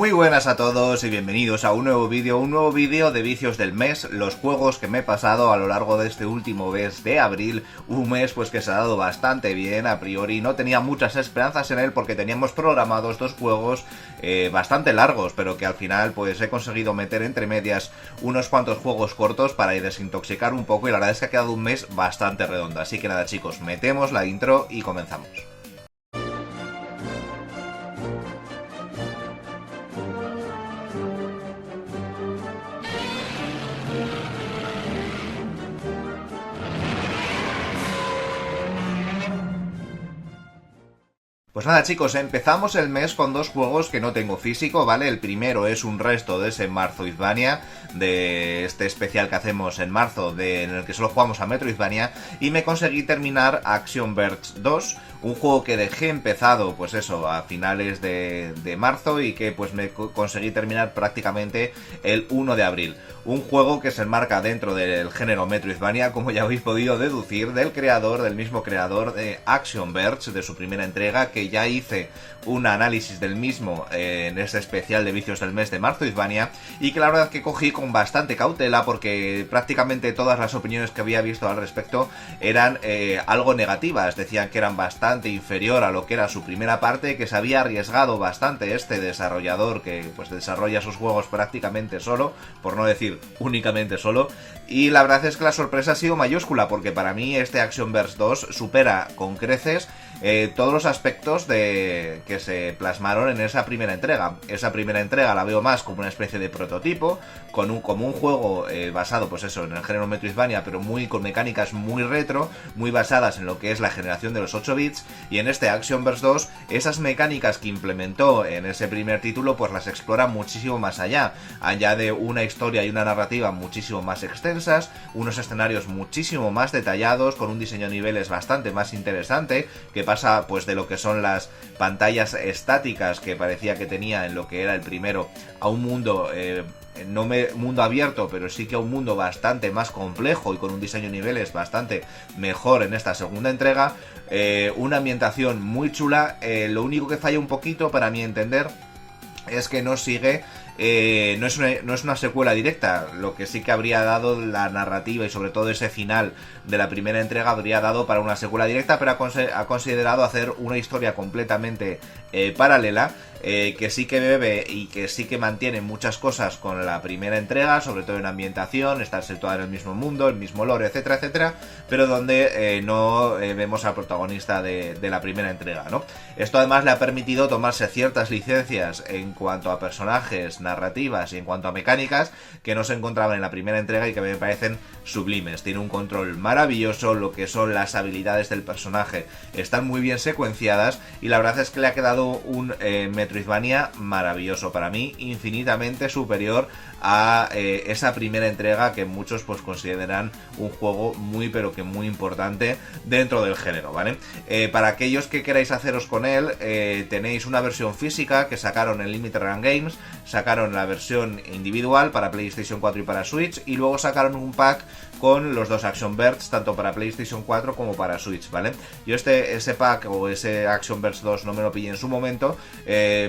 Muy buenas a todos y bienvenidos a un nuevo vídeo de vicios del mes, los juegos que me he pasado a lo largo de este último mes de abril, un mes pues que se ha dado bastante bien. A priori no tenía muchas esperanzas en él porque teníamos programados dos juegos bastante largos, pero que al final pues he conseguido meter entre medias unos cuantos juegos cortos para desintoxicar un poco, y la verdad es que ha quedado un mes bastante redondo. Así que nada chicos, metemos la intro y comenzamos. Pues nada chicos, empezamos el mes con dos juegos que no tengo físico, ¿vale? El primero es un resto de ese Metroidvania, de este especial que hacemos en marzo, en el que solo jugamos a Metroidvania, y me conseguí terminar Action Verge 2, un juego que dejé empezado, pues eso, a finales de marzo, y que pues me conseguí terminar prácticamente el 1 de abril. Un juego que se enmarca dentro del género Metroidvania, como ya habéis podido deducir, del mismo creador de Action Verge, de su primera entrega, que ya hice un análisis del mismo en este especial de vicios del mes de Metroidvania, y que la verdad que cogí con bastante cautela porque prácticamente todas las opiniones que había visto al respecto eran algo negativas. Decían que eran bastante inferior a lo que era su primera parte, que se había arriesgado bastante este desarrollador que pues desarrolla sus juegos prácticamente solo, por no decir únicamente solo, y la verdad es que la sorpresa ha sido mayúscula porque para mí este Action Verge 2 supera con creces todos los aspectos que se plasmaron en esa primera entrega. Esa primera entrega la veo más como una especie de prototipo, como un juego basado pues eso, en el género Metroidvania, pero con mecánicas muy retro, muy basadas en lo que es la generación de los 8 bits, y en este Action Verge 2 esas mecánicas que implementó en ese primer título pues las explora muchísimo más allá. Añade una historia y una narrativa muchísimo más extensas, unos escenarios muchísimo más detallados, con un diseño de niveles bastante más interesante, que pasa pues de lo que son las pantallas estáticas que parecía que tenía en lo que era el primero a un mundo mundo abierto, pero sí que a un mundo bastante más complejo y con un diseño de niveles bastante mejor en esta segunda entrega. Una ambientación muy chula. Lo único que falla un poquito para mi entender es que no sigue, no es una secuela directa. Lo que sí que habría dado la narrativa y sobre todo ese final de la primera entrega habría dado para una secuela directa, pero ha considerado hacer una historia completamente paralela, que sí que bebe y que sí que mantiene muchas cosas con la primera entrega, sobre todo en ambientación, estar situada en el mismo mundo, el mismo lore, etcétera, etcétera, pero donde no vemos al protagonista de la primera entrega, ¿no? Esto además le ha permitido tomarse ciertas licencias en cuanto a personajes, narrativas y en cuanto a mecánicas que no se encontraban en la primera entrega y que me parecen sublimes. Tiene un control maravilloso, lo que son las habilidades del personaje están muy bien secuenciadas, y la verdad es que le ha quedado un Metroidvania maravilloso, para mí infinitamente superior a esa primera entrega que muchos pues consideran un juego muy pero que muy importante dentro del género, ¿vale? Para aquellos que queráis haceros con él, tenéis una versión física que sacaron en Limited Run Games, sacaron la versión individual para PlayStation 4 y para Switch, y luego sacaron un pack con los dos Action Verge, tanto para PlayStation 4 como para Switch, ¿vale? Yo ese pack o ese Action Verge 2 no me lo pillé en su momento,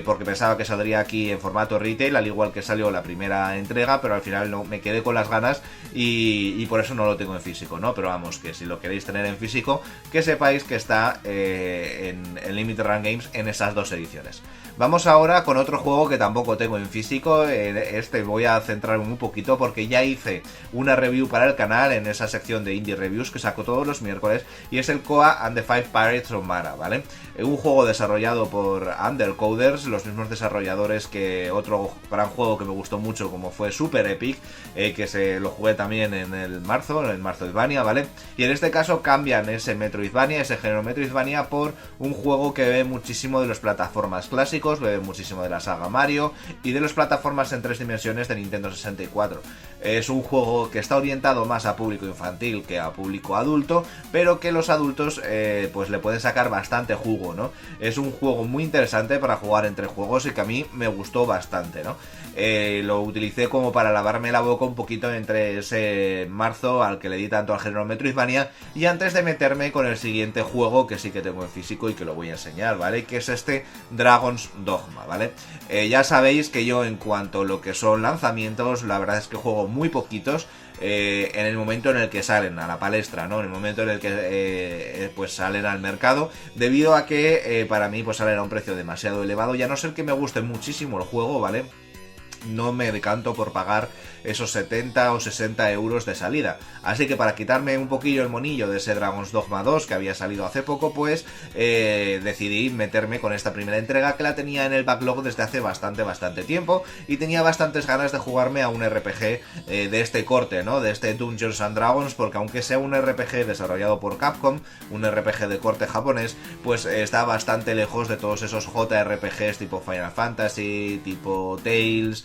porque pensaba que saldría aquí en formato retail, al igual que salió la primera entrega, pero al final no me quedé con las ganas y por eso no lo tengo en físico, ¿no? Pero vamos, que si lo queréis tener en físico, que sepáis que está en Limited Run Games en esas dos ediciones. Vamos ahora con otro juego que tampoco tengo en físico. Este voy a centrarme un poquito porque ya hice una review para el canal en esa sección de Indie Reviews que saco todos los miércoles, y es el Koa and the Five Pirates of Mara, ¿vale? Un juego desarrollado por Undercoders, los mismos desarrolladores que otro gran juego que me gustó mucho como fue Super Epic, que se lo jugué también en el Metroidvania, ¿vale? Y en este caso cambian ese género Metroidvania por un juego que bebe muchísimo de las plataformas clásicos, bebe muchísimo de la saga Mario y de las plataformas en 3 dimensiones de Nintendo 64. Es un juego que está orientado más a público infantil que a público adulto, pero que los adultos pues le pueden sacar bastante jugo, ¿no? Es un juego muy interesante para jugar entre juegos y que a mí me gustó bastante, ¿no? Lo utilicé como para lavarme la boca un poquito entre ese marzo al que le di tanto al género Metroidvania, y antes de meterme con el siguiente juego que sí que tengo en físico y que lo voy a enseñar, ¿vale? Que es este Dragon's Dogma, ¿vale? Ya sabéis que yo, en cuanto a lo que son lanzamientos, la verdad es que juego muy poquitos. En el momento en el que salen a la palestra, ¿no? En el momento en el que pues salen al mercado, debido a que para mí pues salen a un precio demasiado elevado, y a no ser que me guste muchísimo el juego, ¿vale? No me decanto por pagar esos 70 o 60 euros de salida. Así que para quitarme un poquillo el monillo de ese Dragon's Dogma 2 que había salido hace poco, pues decidí meterme con esta primera entrega, que la tenía en el backlog desde hace bastante tiempo, y tenía bastantes ganas de jugarme a un RPG de este corte, ¿no? De este Dungeons and Dragons, porque aunque sea un RPG desarrollado por Capcom, un RPG de corte japonés, pues está bastante lejos de todos esos JRPGs tipo Final Fantasy, tipo Tales,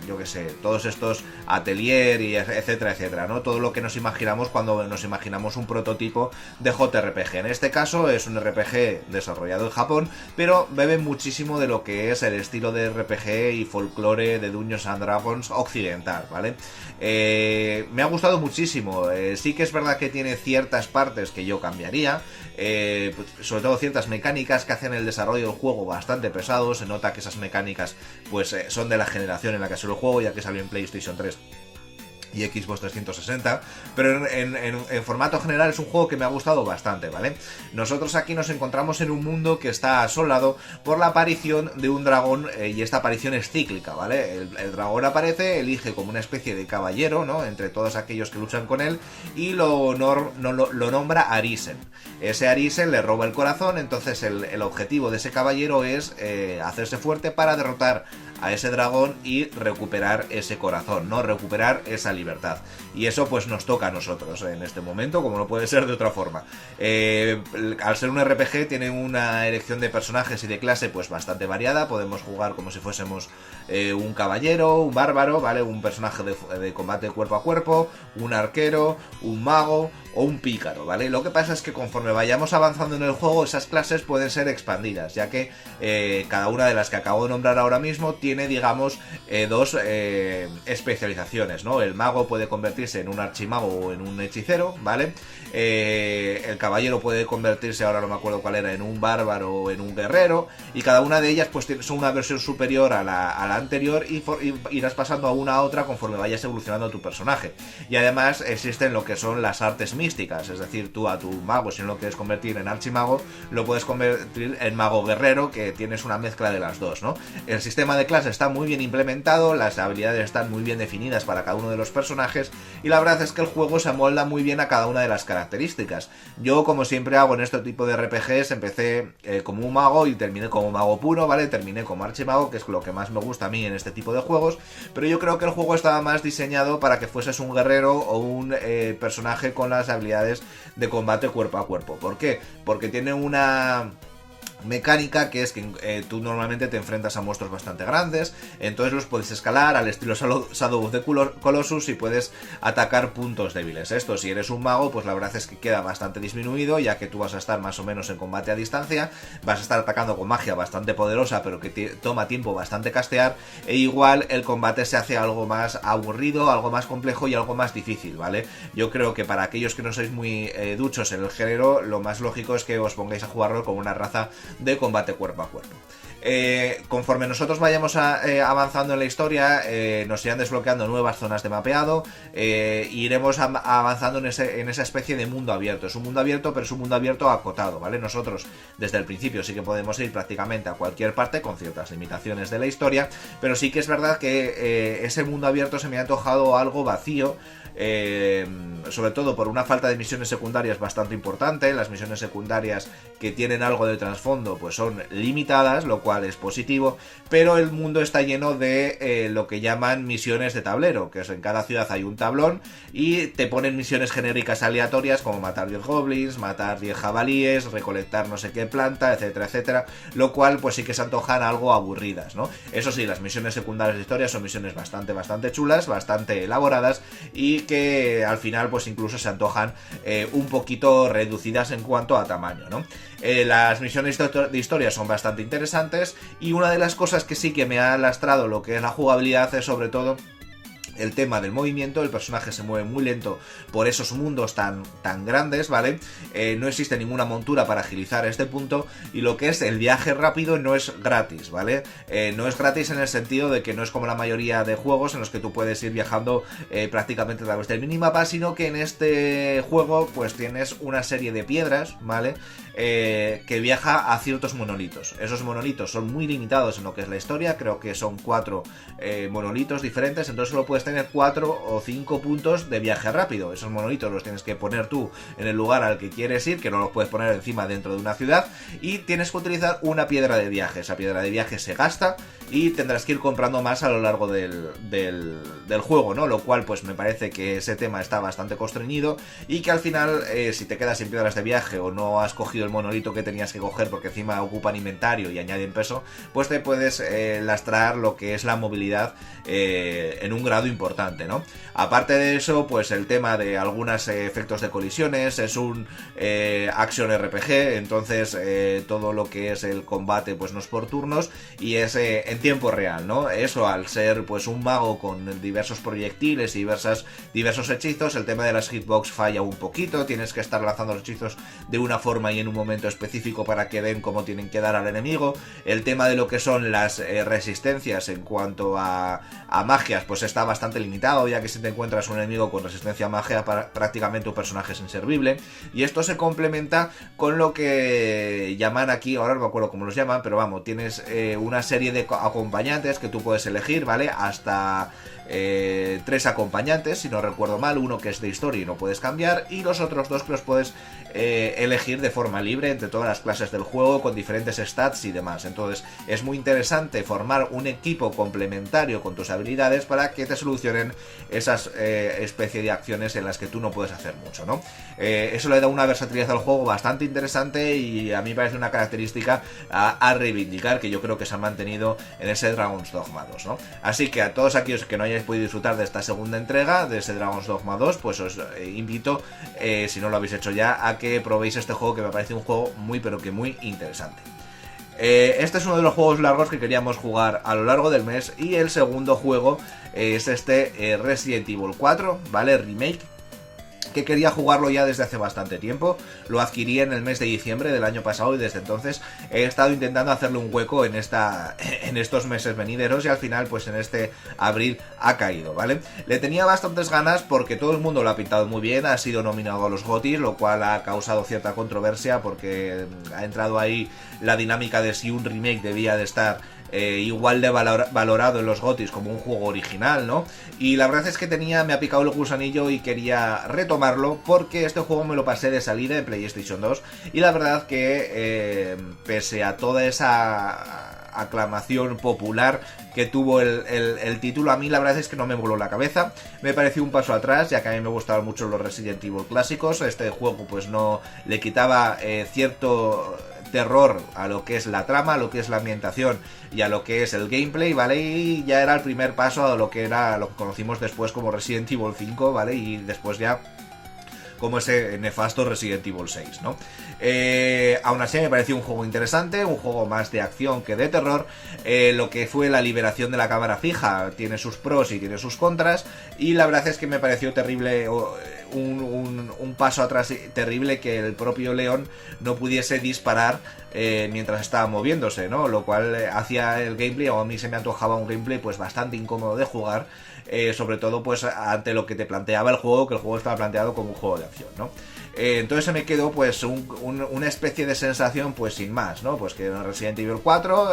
yo que sé, todos estos Atelier y etcétera, ¿no? Todo lo que nos imaginamos cuando nos imaginamos un prototipo de JRPG. En este caso es un RPG desarrollado en Japón, pero bebe muchísimo de lo que es el estilo de RPG y folclore de Dungeons and Dragons occidental, ¿vale? Me ha gustado muchísimo. Sí que es verdad que tiene ciertas partes que yo cambiaría, sobre todo ciertas mecánicas que hacen el desarrollo del juego bastante pesado. Se nota que esas mecánicas pues son de la generación en la que salió el juego, ya que salió en PlayStation 3 y Xbox 360, pero en formato general es un juego que me ha gustado bastante, ¿vale? Nosotros aquí nos encontramos en un mundo que está asolado por la aparición de un dragón, y esta aparición es cíclica, ¿vale? El dragón aparece, elige como una especie de caballero, ¿no? Entre todos aquellos que luchan con él, y lo nombra Arisen. Ese Arisen le roba el corazón, entonces el objetivo de ese caballero es hacerse fuerte para derrotar a ese dragón y recuperar ese corazón, ¿no? Recuperar esa libertad. Y eso pues nos toca a nosotros en este momento, como no puede ser de otra forma. Al ser un RPG tiene una elección de personajes y de clase pues bastante variada. Podemos jugar como si fuésemos un caballero, un bárbaro, ¿vale? Un personaje de combate cuerpo a cuerpo, un arquero, un mago o un pícaro, ¿vale? Lo que pasa es que conforme vayamos avanzando en el juego, esas clases pueden ser expandidas, ya que cada una de las que acabo de nombrar ahora mismo tiene, digamos, dos especializaciones, ¿no? El mago puede convertirse en un archimago o en un hechicero, ¿vale? El caballero puede convertirse, ahora no me acuerdo cuál era, en un bárbaro o en un guerrero, y cada una de ellas pues son una versión superior a la anterior, y irás pasando a una a otra conforme vayas evolucionando tu personaje. Y además existen lo que son las artes místicas, es decir, tú a tu mago, si no lo quieres convertir en archimago, lo puedes convertir en mago guerrero, que tienes una mezcla de las dos, ¿no? El sistema de clase está muy bien implementado, las habilidades están muy bien definidas para cada uno de los personajes, y la verdad es que el juego se amolda muy bien a cada una de las características. Yo, como siempre hago en este tipo de RPGs, empecé como un mago y terminé como mago puro, ¿vale? Terminé como archimago, que es lo que más me gusta a mí en este tipo de juegos, pero yo creo que el juego estaba más diseñado para que fueses un guerrero o un personaje con las habilidades de combate cuerpo a cuerpo. ¿Por qué? Porque tiene una mecánica que es que tú normalmente te enfrentas a monstruos bastante grandes, entonces los puedes escalar al estilo Shadow of the Colossus y puedes atacar puntos débiles. Esto, si eres un mago, pues la verdad es que queda bastante disminuido, ya que tú vas a estar más o menos en combate a distancia, vas a estar atacando con magia bastante poderosa, pero que toma tiempo bastante castear, e igual el combate se hace algo más aburrido, algo más complejo y algo más difícil, ¿vale? Yo creo que para aquellos que no sois muy duchos en el género, lo más lógico es que os pongáis a jugarlo con una raza de combate cuerpo a cuerpo. Conforme nosotros vayamos avanzando en la historia, nos irán desbloqueando nuevas zonas de mapeado, e iremos avanzando en esa especie de mundo abierto. Es un mundo abierto, pero es un mundo abierto acotado, ¿vale? Nosotros desde el principio sí que podemos ir prácticamente a cualquier parte, con ciertas limitaciones de la historia, pero sí que es verdad que ese mundo abierto se me ha antojado algo vacío, sobre todo por una falta de misiones secundarias bastante importante. Las misiones secundarias que tienen algo de trasfondo pues son limitadas, lo cual cual es positivo, pero el mundo está lleno de lo que llaman misiones de tablero, que es en cada ciudad hay un tablón y te ponen misiones genéricas aleatorias como matar 10 goblins, matar 10 jabalíes, recolectar no sé qué planta, etcétera, etcétera, lo cual pues sí que se antojan algo aburridas, ¿no? Eso sí, las misiones secundarias de historia son misiones bastante chulas, bastante elaboradas y que al final pues incluso se antojan un poquito reducidas en cuanto a tamaño, ¿no? Las misiones de historia son bastante interesantes y una de las cosas que sí que me ha lastrado lo que es la jugabilidad es sobre todo el tema del movimiento. El personaje se mueve muy lento por esos mundos tan grandes, ¿vale? No existe ninguna montura para agilizar este punto y lo que es el viaje rápido no es gratis, ¿vale? No es gratis en el sentido de que no es como la mayoría de juegos en los que tú puedes ir viajando prácticamente a través del minimapa, sino que en este juego pues tienes una serie de piedras, ¿vale? Que viaja a ciertos monolitos. Esos monolitos son muy limitados en lo que es la historia, creo que son 4 monolitos diferentes, entonces solo puedes tener 4 o 5 puntos de viaje rápido. Esos monolitos los tienes que poner tú en el lugar al que quieres ir, que no los puedes poner encima dentro de una ciudad, y tienes que utilizar una piedra de viaje. Esa piedra de viaje se gasta y tendrás que ir comprando más a lo largo del juego, ¿no? Lo cual pues me parece que ese tema está bastante constreñido y que al final si te quedas sin piedras de viaje o no has cogido el monolito que tenías que coger porque encima ocupan inventario y añaden peso, pues te puedes lastrar lo que es la movilidad en un grado importante, ¿no? Aparte de eso, pues el tema de algunos efectos de colisiones, es un action RPG, entonces todo lo que es el combate pues no es por turnos y es en tiempo real, ¿no? Eso al ser pues un mago con diversos proyectiles y diversos hechizos, el tema de las hitbox falla un poquito, tienes que estar lanzando los hechizos de una forma y en un momento específico para que den cómo tienen que dar al enemigo. El tema de lo que son las resistencias en cuanto a magias pues está bastante limitado, ya que si te encuentras un enemigo con resistencia a magia prácticamente tu personaje es inservible, y esto se complementa con lo que llaman aquí, ahora no me acuerdo cómo los llaman, pero vamos, tienes una serie de acompañantes que tú puedes elegir, ¿vale? Hasta 3 acompañantes, si no recuerdo mal, uno que es de historia y no puedes cambiar, y los otros 2 que los puedes elegir de forma libre entre todas las clases del juego con diferentes stats y demás. Entonces es muy interesante formar un equipo complementario con tus habilidades para que te solucionen esas especie de acciones en las que tú no puedes hacer mucho, ¿no? Eso le da una versatilidad al juego bastante interesante y a mí me parece una característica a reivindicar, que yo creo que se ha mantenido en ese Dragon's Dogma 2, ¿no? Así que a todos aquellos que no hayáis podido disfrutar de esta segunda entrega de ese Dragon's Dogma 2, pues os invito, si no lo habéis hecho ya, a que probéis este juego, que me parece un juego muy pero que muy interesante. Este es uno de los juegos largos que queríamos jugar a lo largo del mes, y el segundo juego es este Resident Evil 4, ¿vale? Remake, que quería jugarlo ya desde hace bastante tiempo. Lo adquirí en el mes de diciembre del año pasado y desde entonces he estado intentando hacerle un hueco en estos meses venideros, y al final pues en este abril ha caído, ¿vale? Le tenía bastantes ganas porque todo el mundo lo ha pintado muy bien, ha sido nominado a los GOTYs, lo cual ha causado cierta controversia porque ha entrado ahí la dinámica de si un remake debía de estar igual de valorado en los GOTYs como un juego original, ¿no? Y la verdad es que me ha picado el gusanillo y quería retomarlo porque este juego me lo pasé de salida en PlayStation 2 y la verdad que pese a toda esa aclamación popular que tuvo el título, a mí la verdad es que no me voló la cabeza, me pareció un paso atrás, ya que a mí me gustaban mucho los Resident Evil clásicos. Este juego pues no le quitaba cierto terror a lo que es la trama, a lo que es la ambientación y a lo que es el gameplay, ¿vale? Y ya era el primer paso a lo que conocimos después como Resident Evil 5, ¿vale? Y después ya como ese nefasto Resident Evil 6, ¿no? Aún así me pareció un juego interesante, un juego más de acción que de terror. Lo que fue la liberación de la cámara fija tiene sus pros y tiene sus contras, y la verdad es que me pareció terrible, un paso atrás terrible, que el propio León no pudiese disparar mientras estaba moviéndose, ¿no? Lo cual hacía el gameplay, o a mí se me antojaba un gameplay pues bastante incómodo de jugar, sobre todo pues ante lo que te planteaba el juego, que el juego estaba planteado como un juego de acción, ¿no? Entonces se me quedó pues una especie de sensación pues sin más, ¿no? Pues que en Resident Evil 4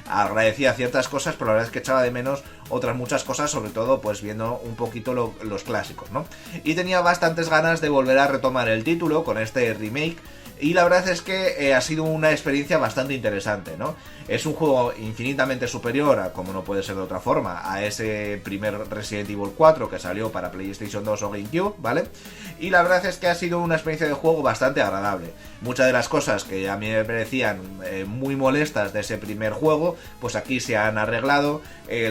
agradecía ciertas cosas, pero la verdad es que echaba de menos otras muchas cosas, sobre todo pues viendo un poquito los clásicos, ¿no? Y tenía bastantes ganas de volver a retomar el título con este remake, Y la verdad es que ha sido una experiencia bastante interesante, ¿no? Es un juego infinitamente superior, como no puede ser de otra forma, a ese primer Resident Evil 4 que salió para PlayStation 2 o GameCube, ¿vale? Y la verdad es que ha sido una experiencia de juego bastante agradable. Muchas de las cosas que a mí me parecían muy molestas de ese primer juego, pues aquí se han arreglado.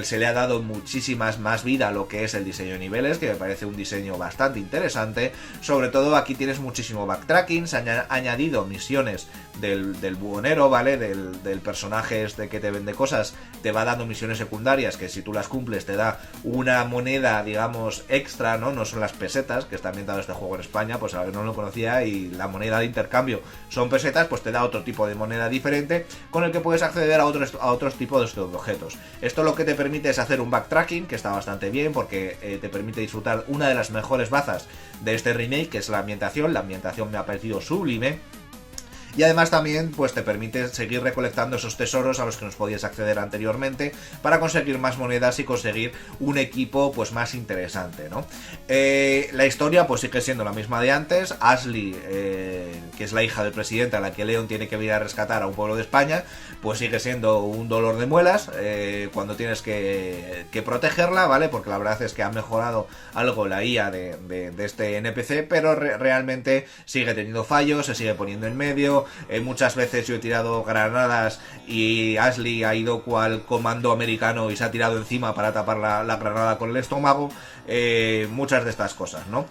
Se le ha dado muchísimas más vida a lo que es el diseño de niveles, que me parece un diseño bastante interesante. Sobre todo aquí tienes muchísimo backtracking, se han añadido misiones del buhonero, ¿vale? Del personaje este que te vende cosas, te va dando misiones secundarias que si tú las cumples te da una moneda, digamos, extra, ¿no? No son las pesetas, que está ambientado este juego en España, pues a ver, no lo conocía, y la moneda de intercambio son pesetas, pues te da otro tipo de moneda diferente con el que puedes acceder a otros tipos de objetos. Esto lo que te permite es hacer un backtracking, que está bastante bien, porque te permite disfrutar una de las mejores bazas de este remake, que es la ambientación. La ambientación me ha parecido sublime. Y además también pues te permite seguir recolectando esos tesoros a los que nos podías acceder anteriormente para conseguir más monedas y conseguir un equipo pues más interesante, ¿no? La historia pues sigue siendo la misma de antes. Ashley, que es la hija del presidente a la que Leon tiene que ir a rescatar a un pueblo de España, pues sigue siendo un dolor de muelas cuando tienes que protegerla, ¿vale? Porque la verdad es que ha mejorado algo la IA de este NPC, pero realmente sigue teniendo fallos, se sigue poniendo en medio. Muchas veces yo he tirado granadas y Ashley ha ido cual comando americano y se ha tirado encima para tapar la granada con el estómago. Muchas de estas cosas, ¿no?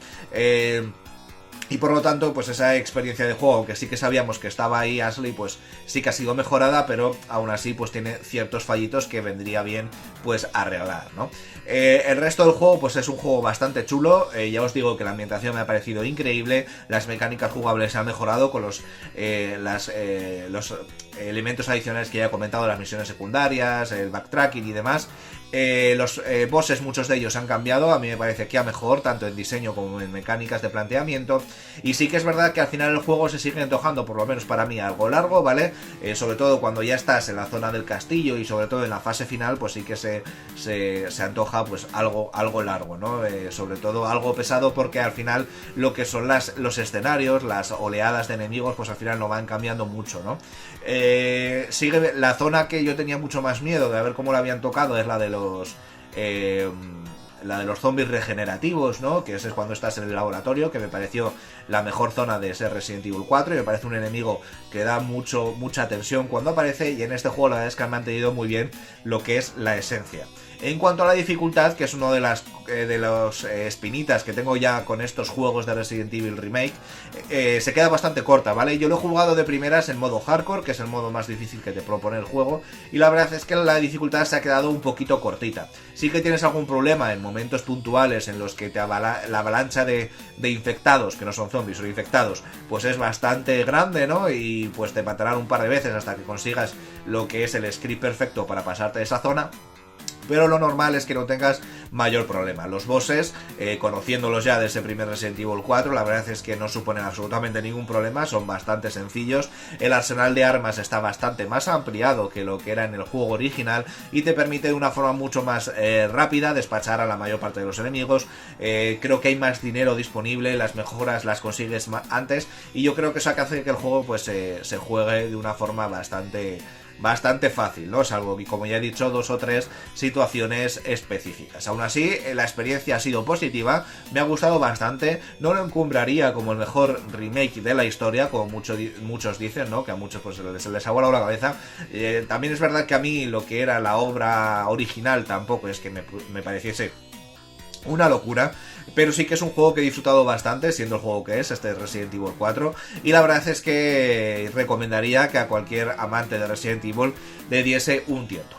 Y por lo tanto, pues esa experiencia de juego, que sí que sabíamos que estaba ahí Ashley, pues sí que ha sido mejorada, pero aún así pues tiene ciertos fallitos que vendría bien pues arreglar, ¿no? El resto del juego pues es un juego bastante chulo. Ya os digo que la ambientación me ha parecido increíble, las mecánicas jugables se han mejorado con los elementos adicionales que ya he comentado, las misiones secundarias, el backtracking y demás. Los bosses, muchos de ellos han cambiado, a mí me parece que a mejor, tanto en diseño como en mecánicas de planteamiento. Y sí que es verdad que al final el juego se sigue antojando, por lo menos para mí, algo largo, ¿vale? Sobre todo cuando ya estás en la zona del castillo y sobre todo en la fase final, pues sí que se antoja pues algo largo, ¿no? Sobre todo algo pesado, porque al final lo que son los escenarios, las oleadas de enemigos, pues al final no van cambiando mucho, ¿no? Sigue la zona que yo tenía mucho más miedo de ver cómo la habían tocado, es la de los zombies regenerativos, ¿no? Que ese es cuando estás en el laboratorio, que me pareció la mejor zona de ese Resident Evil 4 y me parece un enemigo que da mucha tensión cuando aparece, y en este juego la verdad es que han mantenido muy bien lo que es la esencia. En cuanto a la dificultad, que es uno de los espinitas que tengo ya con estos juegos de Resident Evil Remake, se queda bastante corta, ¿vale? Yo lo he jugado de primeras en modo hardcore, que es el modo más difícil que te propone el juego, y la verdad es que la dificultad se ha quedado un poquito cortita. Sí que tienes algún problema en momentos puntuales en los que la avalancha de infectados, que no son zombies, son infectados, pues es bastante grande, ¿no? Y pues te matarán un par de veces hasta que consigas lo que es el script perfecto para pasarte esa zona. Pero lo normal es que no tengas mayor problema. Los bosses, conociéndolos ya de ese primer Resident Evil 4, la verdad es que no suponen absolutamente ningún problema, son bastante sencillos. El arsenal de armas está bastante más ampliado que lo que era en el juego original y te permite de una forma mucho más rápida despachar a la mayor parte de los enemigos. Creo que hay más dinero disponible, las mejoras las consigues antes, y yo creo que eso hace que el juego pues se juegue de una forma bastante fácil, ¿no? Salvo que, como ya he dicho, 2 o 3 situaciones específicas. Aún así, la experiencia ha sido positiva, me ha gustado bastante, no lo encumbraría como el mejor remake de la historia, como muchos dicen, ¿no? Que a muchos pues se les ha volado la cabeza. También es verdad que a mí lo que era la obra original tampoco es que me pareciese una locura, pero sí que es un juego que he disfrutado bastante, siendo el juego que es este Resident Evil 4, y la verdad es que recomendaría que a cualquier amante de Resident Evil le diese un tiento.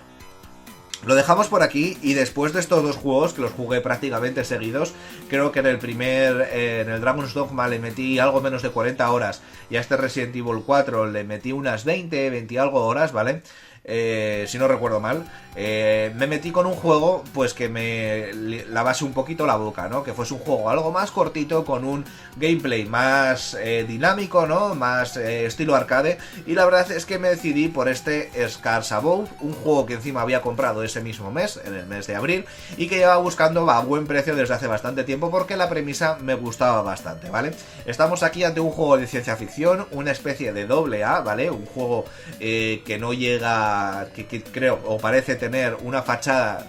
Lo dejamos por aquí, y después de estos dos juegos, que los jugué prácticamente seguidos, creo que en el Dragon's Dogma le metí algo menos de 40 horas, y a este Resident Evil 4 le metí unas 20 y algo horas, ¿vale? si no recuerdo mal, me metí con un juego pues que me lavase un poquito la boca, ¿no? Que fuese un juego algo más cortito, con un gameplay más dinámico, ¿no? Más estilo arcade, y la verdad es que me decidí por este Scars Above, un juego que encima había comprado ese mismo mes, en el mes de abril, y que llevaba buscando a buen precio desde hace bastante tiempo porque la premisa me gustaba bastante, ¿vale? Estamos aquí ante un juego de ciencia ficción, una especie de AA, ¿vale? Un juego que no llega, que creo o parece tener una fachada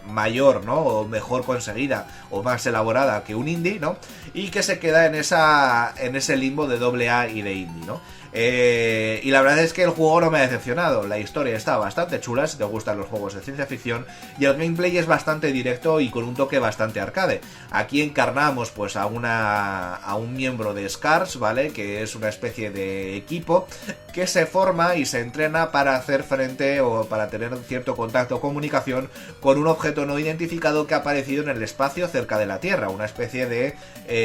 mayor, ¿no? O mejor conseguida o más elaborada que un indie, ¿no? Y que se queda en ese limbo de AA y de indie, ¿no? Y la verdad es que el juego no me ha decepcionado. La historia está bastante chula si te gustan los juegos de ciencia ficción, y el gameplay es bastante directo y con un toque bastante arcade. Aquí encarnamos pues a un miembro de Scars, ¿vale? Que es una especie de equipo que se forma y se entrena para hacer frente o para tener cierto contacto o comunicación con un objeto no identificado que ha aparecido en el espacio cerca de la Tierra, una especie de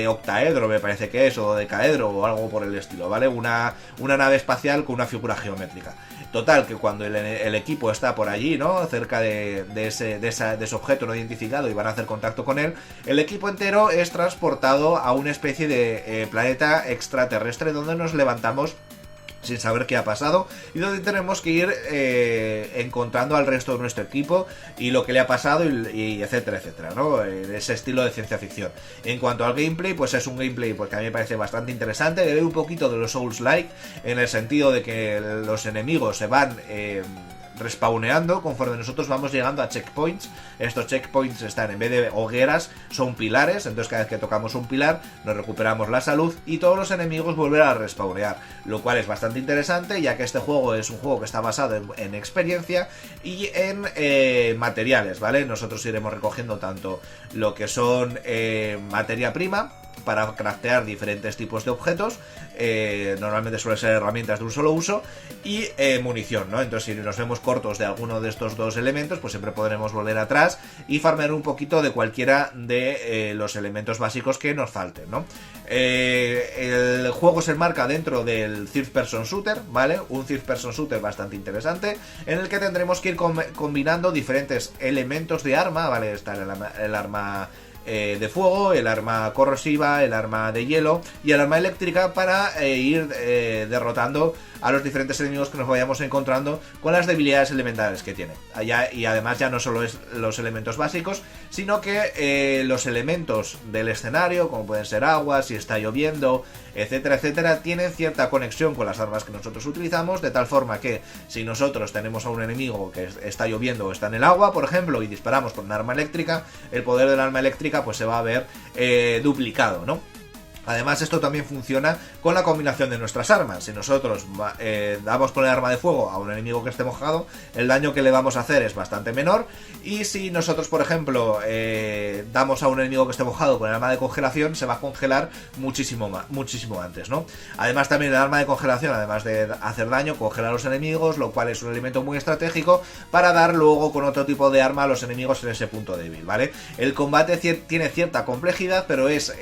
octaedro, me parece que es, o decaedro o algo por el estilo, ¿vale? Una nave espacial con una figura geométrica. Total, que cuando el equipo está por allí, ¿no? Cerca de ese objeto no identificado y van a hacer contacto con él, el equipo entero es transportado a una especie de planeta extraterrestre donde nos levantamos sin saber qué ha pasado y donde tenemos que ir encontrando al resto de nuestro equipo y lo que le ha pasado y etcétera, etcétera, ¿no? Ese estilo de ciencia ficción. En cuanto al gameplay, pues es un gameplay porque a mí me parece bastante interesante, bebe un poquito de los Souls-like en el sentido de que los enemigos se van respawneando conforme nosotros vamos llegando a checkpoints. Estos checkpoints están, en vez de hogueras, son pilares, entonces cada vez que tocamos un pilar nos recuperamos la salud y todos los enemigos vuelven a respawnear, lo cual es bastante interesante, ya que este juego es un juego que está basado en experiencia y en materiales, ¿vale? Nosotros iremos recogiendo tanto lo que son materia prima para craftear diferentes tipos de objetos, normalmente suelen ser herramientas de un solo uso, y munición, ¿no? Entonces si nos vemos cortos de alguno de estos dos elementos, pues siempre podremos volver atrás y farmear un poquito de cualquiera de los elementos básicos que nos falten, ¿no? El juego se enmarca dentro del Third Person Shooter, ¿vale? Un Third Person Shooter bastante interesante, en el que tendremos que ir combinando diferentes elementos de arma, ¿vale? Está el arma de fuego, el arma corrosiva, el arma de hielo y el arma eléctrica para ir derrotando a los diferentes enemigos que nos vayamos encontrando con las debilidades elementales que tiene. Y además ya no solo es los elementos básicos, sino que los elementos del escenario, como pueden ser agua, si está lloviendo, etcétera, etcétera, tienen cierta conexión con las armas que nosotros utilizamos, de tal forma que si nosotros tenemos a un enemigo que está lloviendo o está en el agua, por ejemplo, y disparamos con un arma eléctrica, el poder del arma eléctrica pues se va a ver duplicado, ¿no? Además, esto también funciona con la combinación de nuestras armas. Si nosotros damos con el arma de fuego a un enemigo que esté mojado, el daño que le vamos a hacer es bastante menor. Y si nosotros, por ejemplo, damos a un enemigo que esté mojado con el arma de congelación, se va a congelar muchísimo antes, ¿no? Además, también el arma de congelación, además de hacer daño, congela a los enemigos, lo cual es un elemento muy estratégico para dar luego con otro tipo de arma a los enemigos en ese punto débil, ¿vale? El combate tiene cierta complejidad, pero es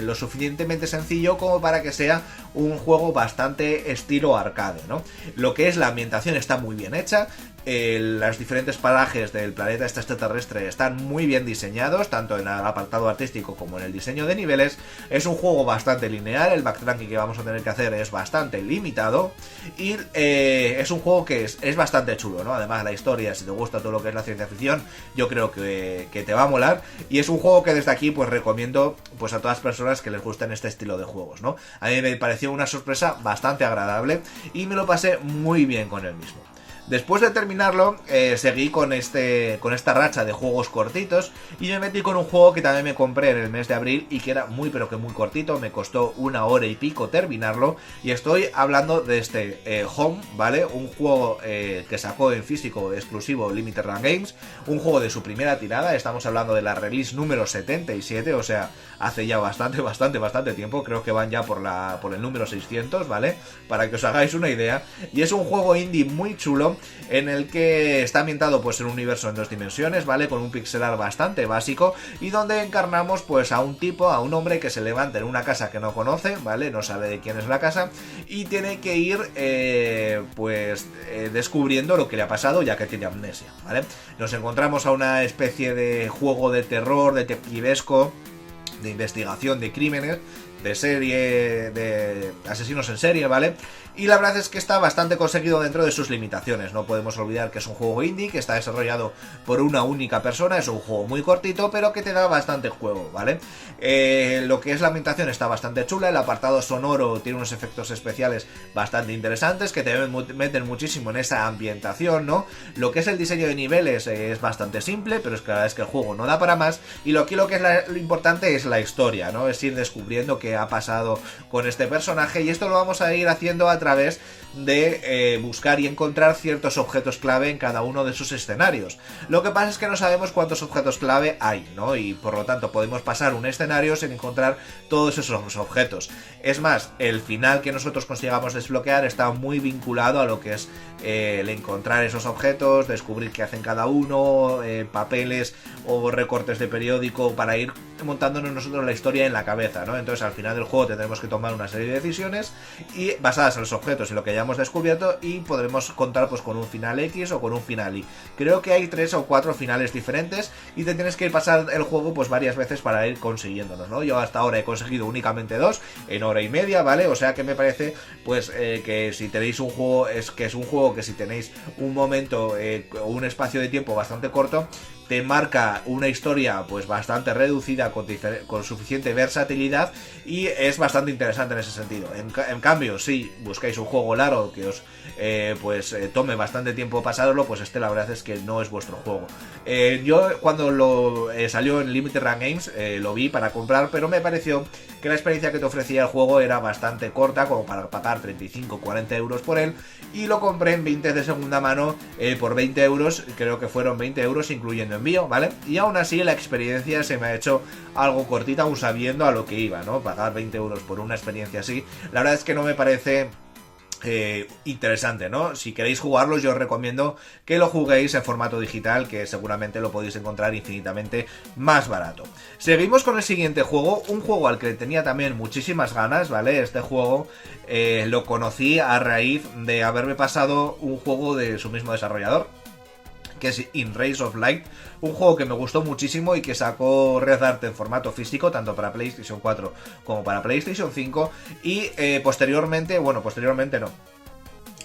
lo suficientemente sencillo como para que sea un juego bastante estilo arcade, ¿no? Lo que es la ambientación está muy bien hecha. Los diferentes parajes del planeta extraterrestre están muy bien diseñados, tanto en el apartado artístico como en el diseño de niveles. Es un juego bastante lineal, el backtracking que vamos a tener que hacer es bastante limitado y es un juego que es bastante chulo, ¿no? Además la historia, si te gusta todo lo que es la ciencia ficción, yo creo que te va a molar, y es un juego que desde aquí pues recomiendo pues a todas las personas que les gusten este estilo de juegos, ¿no? A mí me pareció una sorpresa bastante agradable y me lo pasé muy bien con él mismo. Después de terminarlo, seguí con esta racha de juegos cortitos y me metí con un juego que también me compré en el mes de abril y que era muy pero que muy cortito, me costó 1 hora y pico terminarlo, y estoy hablando de este Home, ¿vale? Un juego que sacó en físico exclusivo Limited Run Games, un juego de su primera tirada, estamos hablando de la release número 77, o sea, hace ya bastante tiempo, creo que van ya por el número 600, ¿vale? Para que os hagáis una idea, y es un juego indie muy chulo en el que está ambientado pues en un universo en 2 dimensiones, ¿vale? Con un pixel art bastante básico y donde encarnamos pues a un tipo, a un hombre que se levanta en una casa que no conoce, ¿vale? No sabe de quién es la casa y tiene que ir descubriendo lo que le ha pasado ya que tiene amnesia, ¿vale? Nos encontramos a una especie de juego de terror, detectivesco, de investigación de crímenes, de serie, de asesinos en serie, ¿vale? Y la verdad es que está bastante conseguido dentro de sus limitaciones. No podemos olvidar que es un juego indie, que está desarrollado por una única persona, es un juego muy cortito, pero que te da bastante juego, ¿vale? Lo que es la ambientación está bastante chula, el apartado sonoro tiene unos efectos especiales bastante interesantes que te meten muchísimo en esa ambientación, ¿no? Lo que es el diseño de niveles es bastante simple, pero es que la verdad es que el juego no da para más. Y lo que es lo importante es la historia, ¿no? Es ir descubriendo qué ha pasado con este personaje y esto lo vamos a ir haciendo a través de buscar y encontrar ciertos objetos clave en cada uno de sus escenarios. Lo que pasa es que no sabemos cuántos objetos clave hay, ¿no? Y por lo tanto podemos pasar un escenario sin encontrar todos esos objetos. Es más, el final que nosotros consigamos desbloquear está muy vinculado a lo que es el encontrar esos objetos, descubrir qué hacen cada uno, papeles o recortes de periódico para ir montándonos nosotros la historia en la cabeza, ¿no? Entonces al final del juego tendremos que tomar una serie de decisiones y basadas en los objetos y lo que hayamos descubierto y podremos contar pues con un final X o con un final Y. Creo que hay 3 o 4 finales diferentes y te tienes que ir pasar el juego pues varias veces para ir consiguiéndolos, ¿no? Yo hasta ahora he conseguido únicamente 2 en hora y media, ¿vale? O sea que me parece pues que si tenéis un juego, es un juego que si tenéis un momento o un espacio de tiempo bastante corto, te marca una historia pues bastante reducida con suficiente versatilidad y es bastante interesante en ese sentido. En cambio, si buscáis un juego largo que os tome bastante tiempo pasarlo, pues la verdad es que no es vuestro juego. Yo cuando salió en Limited Run Games lo vi para comprar, pero me pareció que la experiencia que te ofrecía el juego era bastante corta como para pagar 35-40 euros por él, y lo compré en 20 de segunda mano por 20 euros, creo que fueron 20 euros incluyendo envío, ¿vale? Y aún así la experiencia se me ha hecho algo cortita aún sabiendo a lo que iba, ¿no? Pagar 20 euros por una experiencia así, la verdad es que no me parece interesante, ¿no? Si queréis jugarlo, yo os recomiendo que lo juguéis en formato digital, que seguramente lo podéis encontrar infinitamente más barato. Seguimos con el siguiente juego, un juego al que le tenía también muchísimas ganas, ¿vale? Este juego lo conocí a raíz de haberme pasado un juego de su mismo desarrollador, que es In Rays of Light, un juego que me gustó muchísimo y que sacó Red Art en formato físico, tanto para PlayStation 4 como para PlayStation 5, y posteriormente no.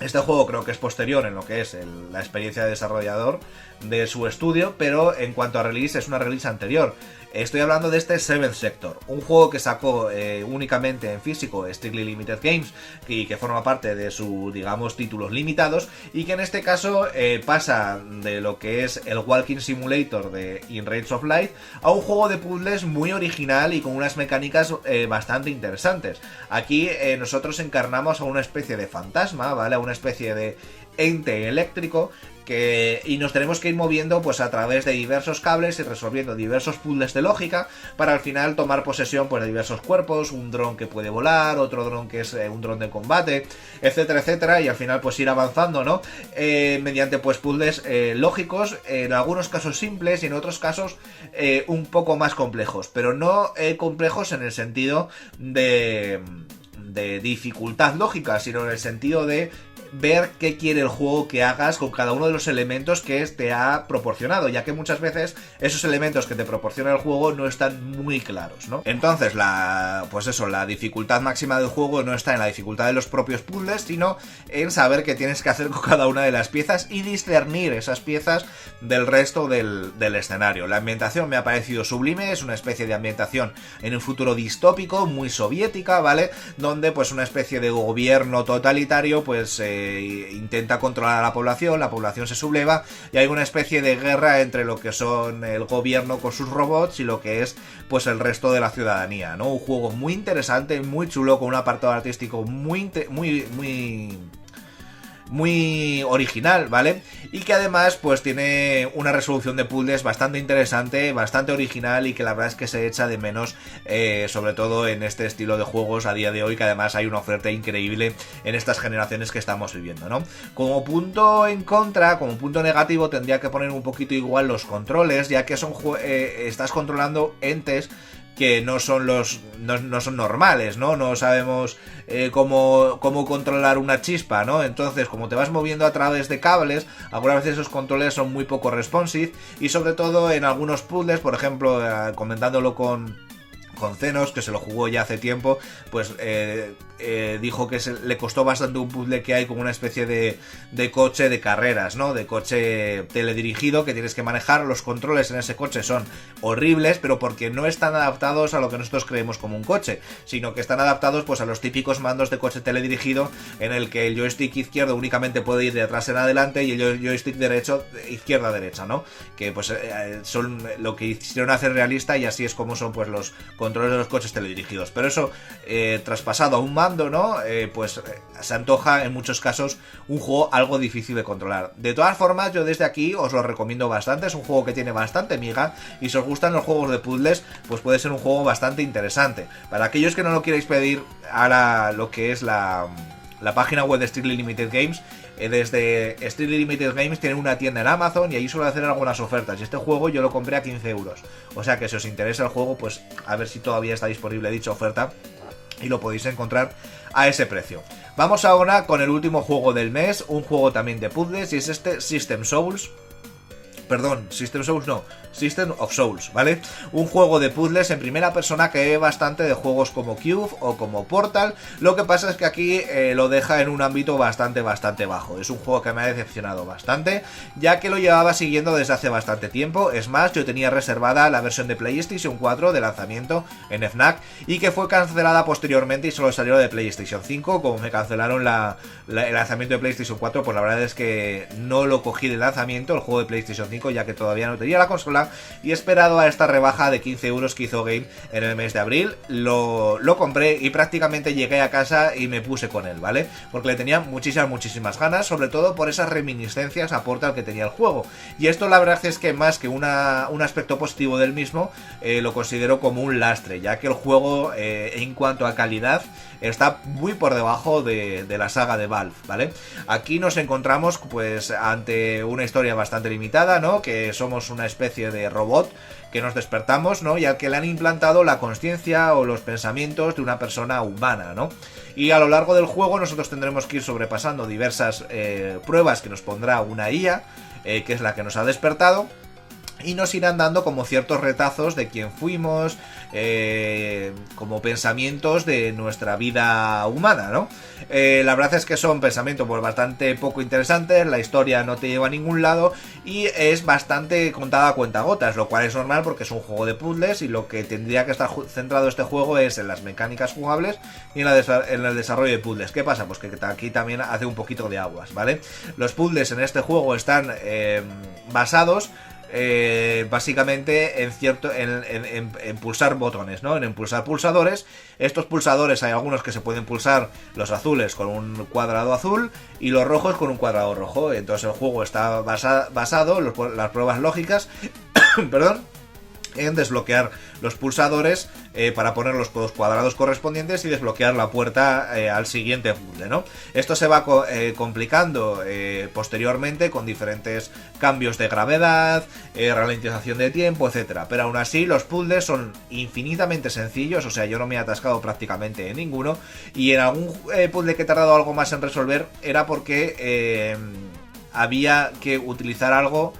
Este juego creo que es posterior en lo que es la experiencia de desarrollador de su estudio, pero en cuanto a release es una release anterior. Estoy hablando de este Seventh Sector, un juego que sacó únicamente en físico Strictly Limited Games y que forma parte de sus, digamos, títulos limitados, y que en este caso pasa de lo que es el Walking Simulator de In Rays of Light a un juego de puzzles muy original y con unas mecánicas bastante interesantes. Aquí nosotros encarnamos a una especie de fantasma, ¿vale? A una especie de ente eléctrico y nos tenemos que ir moviendo pues a través de diversos cables y resolviendo diversos puzzles de lógica para al final tomar posesión pues de diversos cuerpos, un dron que puede volar, otro dron que es un dron de combate, etcétera, etcétera, y al final pues ir avanzando, ¿no? Mediante pues puzzles lógicos, en algunos casos simples y en otros casos un poco más complejos, pero no complejos en el sentido de dificultad lógica, sino en el sentido de ver qué quiere el juego que hagas con cada uno de los elementos que te ha proporcionado, ya que muchas veces esos elementos que te proporciona el juego no están muy claros, ¿no? Entonces la dificultad máxima del juego no está en la dificultad de los propios puzzles, sino en saber qué tienes que hacer con cada una de las piezas y discernir esas piezas del resto del escenario. La ambientación me ha parecido sublime, es una especie de ambientación en un futuro distópico, muy soviética, ¿vale? Donde pues una especie de gobierno totalitario pues intenta controlar a la población se subleva y hay una especie de guerra entre lo que son el gobierno con sus robots y lo que es pues el resto de la ciudadanía, ¿no? Un juego muy interesante, muy chulo, con un apartado artístico muy muy original, ¿vale? Y que además pues tiene una resolución de puzzles bastante interesante, bastante original y que la verdad es que se echa de menos, sobre todo en este estilo de juegos a día de hoy, que además hay una oferta increíble en estas generaciones que estamos viviendo, ¿no? Como punto en contra, como punto negativo, tendría que poner un poquito igual los controles, ya que estás controlando entes que no son no son normales, ¿no? No sabemos cómo controlar una chispa, ¿no? Entonces, como te vas moviendo a través de cables, algunas veces esos controles son muy poco responsive y sobre todo en algunos puzzles, por ejemplo, comentándolo con Zenos, que se lo jugó ya hace tiempo, pues dijo que le costó bastante un puzzle que hay como una especie de coche de carreras, ¿no? De coche teledirigido que tienes que manejar. Los controles en ese coche son horribles, pero porque no están adaptados a lo que nosotros creemos como un coche, sino que están adaptados pues a los típicos mandos de coche teledirigido en el que el joystick izquierdo únicamente puede ir de atrás en adelante y el joystick derecho izquierda a derecha, ¿no? Que pues son lo que hicieron hacer realista y así es como son pues los controles de los coches teledirigidos. Pero eso traspasado a un mando, ¿no? Se antoja en muchos casos un juego algo difícil de controlar. De todas formas, yo desde aquí os lo recomiendo bastante. Es un juego que tiene bastante miga y si os gustan los juegos de puzzles, pues puede ser un juego bastante interesante. Para aquellos que no lo queráis pedir a lo que es la página web de Strictly Limited Games, desde Strictly Limited Games tienen una tienda en Amazon y ahí suelen hacer algunas ofertas. Y este juego yo lo compré a 15 euros. O sea que si os interesa el juego, pues a ver si todavía está disponible dicha oferta y lo podéis encontrar a ese precio. Vamos ahora con el último juego del mes, un juego también de puzzles, y es este System of Souls, ¿vale? Un juego de puzzles en primera persona que ve bastante de juegos como Cube o como Portal. Lo que pasa es que aquí lo deja en un ámbito bastante bajo. Es un juego que me ha decepcionado bastante, ya que lo llevaba siguiendo desde hace bastante tiempo. Es más, yo tenía reservada la versión de PlayStation 4 de lanzamiento en FNAC y que fue cancelada posteriormente y solo salió de PlayStation 5. Como me cancelaron el lanzamiento de PlayStation 4, pues la verdad es que no lo cogí de lanzamiento, el juego de PlayStation 5, ya que todavía no tenía la consola y he esperado a esta rebaja de 15 euros que hizo Game en el mes de abril. Lo compré y prácticamente llegué a casa y me puse con él, ¿vale? Porque le tenía muchísimas ganas, sobre todo por esas reminiscencias a Portal que tenía el juego. Y esto la verdad es que más que un aspecto positivo del mismo, lo considero como un lastre, ya que el juego en cuanto a calidad está muy por debajo de la saga de Valve, ¿vale? Aquí nos encontramos pues ante una historia bastante limitada, ¿no? Que somos una especie de robot que nos despertamos, ¿no? Y al que le han implantado la consciencia o los pensamientos de una persona humana, ¿no? Y a lo largo del juego nosotros tendremos que ir sobrepasando diversas pruebas que nos pondrá una IA, que es la que nos ha despertado. Y nos irán dando como ciertos retazos de quién fuimos, como pensamientos de nuestra vida humana, ¿no? La verdad es que son pensamientos pues bastante poco interesantes, la historia no te lleva a ningún lado y es bastante contada a cuentagotas, lo cual es normal porque es un juego de puzzles y lo que tendría que estar centrado este juego es en las mecánicas jugables y en el desarrollo de puzzles. ¿Qué pasa? Pues que aquí también hace un poquito de aguas, ¿vale? Los puzzles en este juego están basados básicamente en pulsar botones, ¿no? En impulsar pulsadores. Estos pulsadores hay algunos que se pueden pulsar, los azules con un cuadrado azul y los rojos con un cuadrado rojo. Entonces el juego está basado las pruebas lógicas perdón, en desbloquear los pulsadores para poner los cuadrados correspondientes y desbloquear la puerta al siguiente puzzle, ¿no? Esto se va complicando posteriormente con diferentes cambios de gravedad, ralentización de tiempo, etcétera. Pero aún así los puzzles son infinitamente sencillos, o sea, yo no me he atascado prácticamente en ninguno, y en algún puzzle que he tardado algo más en resolver era porque había que utilizar algo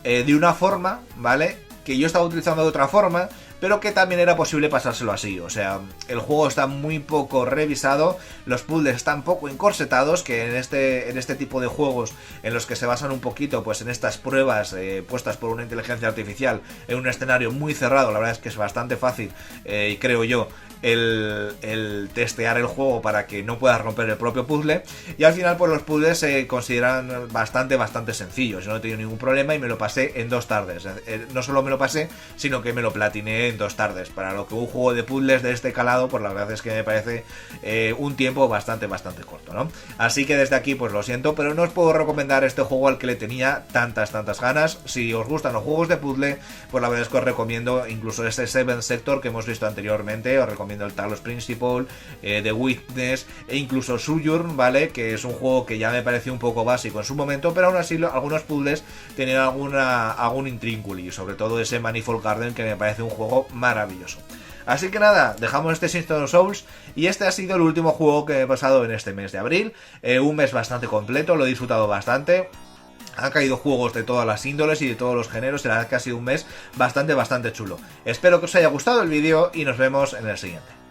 de una forma, ¿vale? Que yo estaba utilizando de otra forma, pero que también era posible pasárselo así. O sea, el juego está muy poco revisado, los puzzles están poco encorsetados, que en este tipo de juegos en los que se basan un poquito pues en estas pruebas puestas por una inteligencia artificial en un escenario muy cerrado, la verdad es que es bastante fácil, y creo yo, el testear el juego para que no puedas romper el propio puzzle. Y al final pues los puzzles se consideran bastante sencillos. Yo no he tenido ningún problema y me lo pasé en 2 tardes. No solo me lo pasé, sino que me lo platiné en 2 tardes. Para lo que un juego de puzzles de este calado, pues la verdad es que me parece un tiempo bastante corto, ¿no? Así que desde aquí pues lo siento, pero no os puedo recomendar este juego al que le tenía tantas ganas. Si os gustan los juegos de puzzle, pues la verdad es que os recomiendo incluso este Seven Sector que hemos visto anteriormente, os recomiendo el Talos Principle, The Witness e incluso Sojourn, ¿vale? Que es un juego que ya me pareció un poco básico en su momento, pero aún así algunos puzzles tenían algún intrínculo, y sobre todo ese Manifold Garden, que me parece un juego maravilloso. Así que nada, dejamos este System of Souls y este ha sido el último juego que he pasado en este mes de abril. Un mes bastante completo, lo he disfrutado bastante. Han caído juegos de todas las índoles y de todos los géneros, y la verdad que ha sido un mes bastante chulo. Espero que os haya gustado el vídeo y nos vemos en el siguiente.